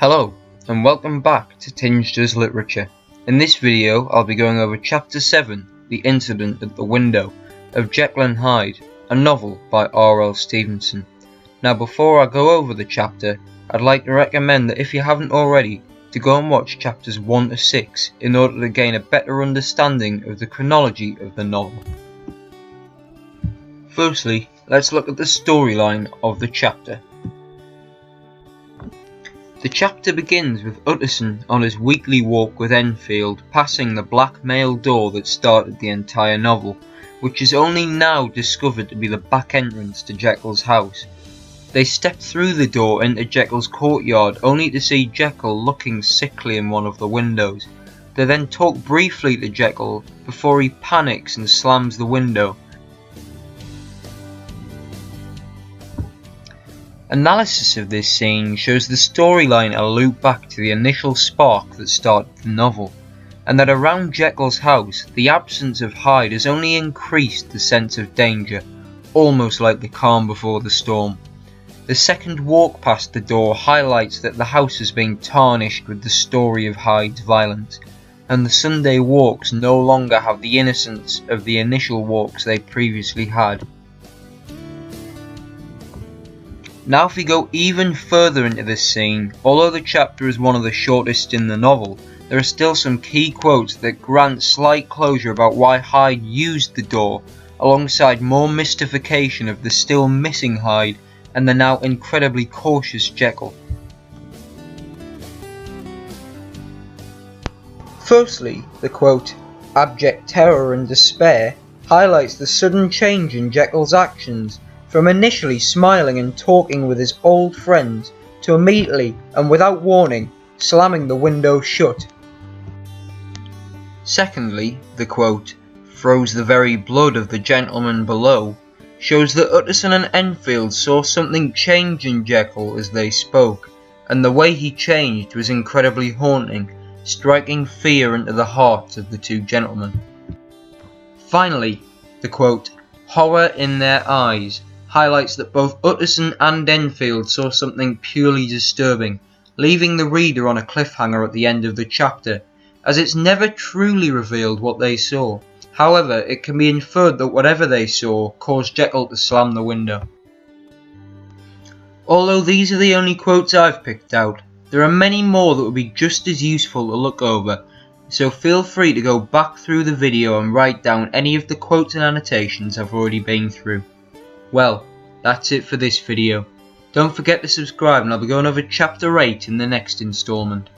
Hello, and welcome back to Tinged as Literature. In this video, I'll be going over Chapter 7, The Incident at the Window, of Jekyll and Hyde, a novel by R.L. Stevenson. Now before I go over the chapter, I'd like to recommend that if you haven't already, to go and watch chapters 1 to 6 in order to gain a better understanding of the chronology of the novel. Firstly, let's look at the storyline of the chapter. The chapter begins with Utterson on his weekly walk with Enfield, passing the black mail door that started the entire novel, which is only now discovered to be the back entrance to Jekyll's house. They step through the door into Jekyll's courtyard, only to see Jekyll looking sickly in one of the windows. They then talk briefly to Jekyll before he panics and slams the window. Analysis of this scene shows the storyline a loop back to the initial spark that started the novel, and that around Jekyll's house, the absence of Hyde has only increased the sense of danger, almost like the calm before the storm. The second walk past the door highlights that the house has been tarnished with the story of Hyde's violence, and the Sunday walks no longer have the innocence of the initial walks they previously had. Now if we go even further into this scene, although the chapter is one of the shortest in the novel, there are still some key quotes that grant slight closure about why Hyde used the door, alongside more mystification of the still missing Hyde and the now incredibly cautious Jekyll. Firstly, the quote, "abject terror and despair," highlights the sudden change in Jekyll's actions, from initially smiling and talking with his old friends to immediately and without warning slamming the window shut. Secondly, the quote, "froze the very blood of the gentleman below," shows that Utterson and Enfield saw something change in Jekyll as they spoke, and the way he changed was incredibly haunting, striking fear into the hearts of the two gentlemen. Finally, the quote, "horror in their eyes," highlights that both Utterson and Enfield saw something purely disturbing, leaving the reader on a cliffhanger at the end of the chapter, as it's never truly revealed what they saw. However, it can be inferred that whatever they saw caused Jekyll to slam the window. Although these are the only quotes I've picked out, there are many more that would be just as useful to look over, so feel free to go back through the video and write down any of the quotes and annotations I've already been through. Well, that's it for this video. Don't forget to subscribe, and I'll be going over chapter 8 in the next installment.